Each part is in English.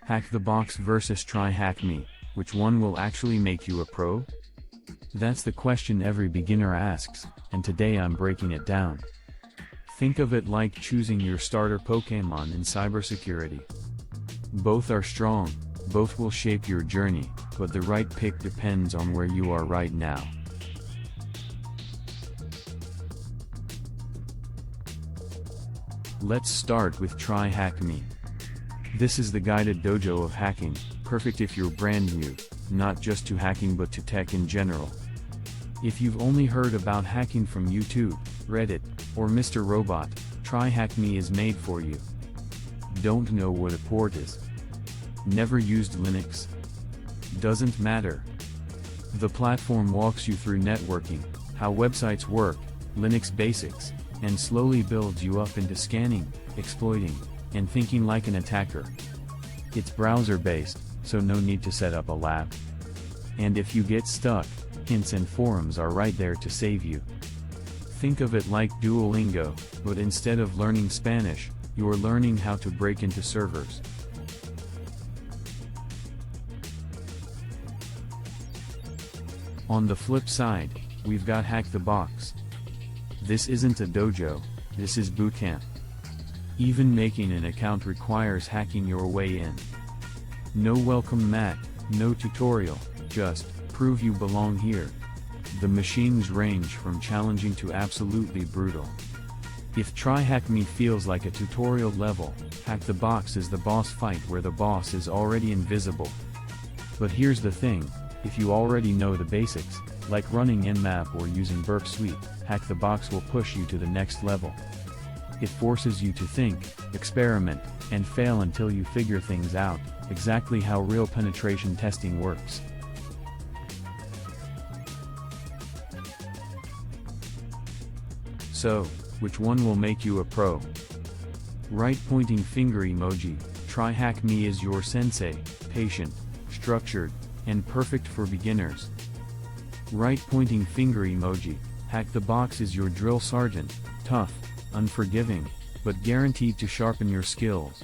HackTheBox versus TryHackMe, which one will actually make you a pro? That's the question every beginner asks, and today I'm breaking it down. Think of it like choosing your starter Pokemon in cybersecurity. Both are strong, both will shape your journey, but the right pick depends on where you are right now. Let's start with TryHackMe. This is the guided dojo of hacking, perfect if you're brand new, not just to hacking but to tech in general. If you've only heard about hacking from YouTube, Reddit, or Mr. Robot, TryHackMe is made for you. Don't know what a port is? Never used Linux? Doesn't matter. The platform walks you through networking, how websites work, Linux basics, and slowly builds you up into scanning, exploiting, and thinking like an attacker. It's browser-based, so no need to set up a lab. And if you get stuck, hints and forums are right there to save you. Think of it like Duolingo, but instead of learning Spanish, you're learning how to break into servers. On the flip side, we've got HackTheBox. This isn't a dojo, this is bootcamp. Even making an account requires hacking your way in. No welcome mat, no tutorial, just prove you belong here. The machines range from challenging to absolutely brutal. If TryHackMe feels like a tutorial level, HackTheBox is the boss fight where the boss is already invisible. But here's the thing, if you already know the basics, like running Nmap or using Burp Suite, HackTheBox will push you to the next level. It forces you to think, experiment, and fail until you figure things out, exactly how real penetration testing works. So, which one will make you a pro? Right pointing finger emoji, TryHackMe is your sensei, patient, structured, and perfect for beginners. Right pointing finger emoji, HackTheBox is your drill sergeant, tough, unforgiving, but guaranteed to sharpen your skills.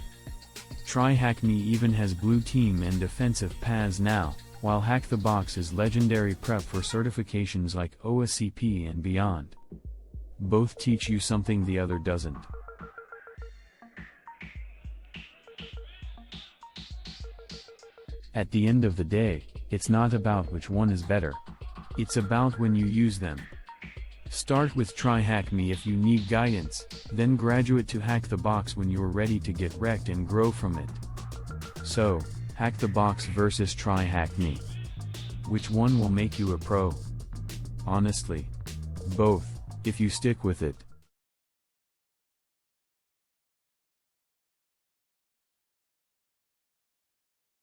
TryHackMe even has blue team and defensive paths now, while HackTheBox is legendary prep for certifications like OSCP and beyond. Both teach you something the other doesn't. At the end of the day, it's not about which one is better. It's about when you use them. Start with TryHackMe if you need guidance, then graduate to HackTheBox when you're ready to get wrecked and grow from it. So, HackTheBox versus TryHackMe. Which one will make you a pro? Honestly, both, if you stick with it.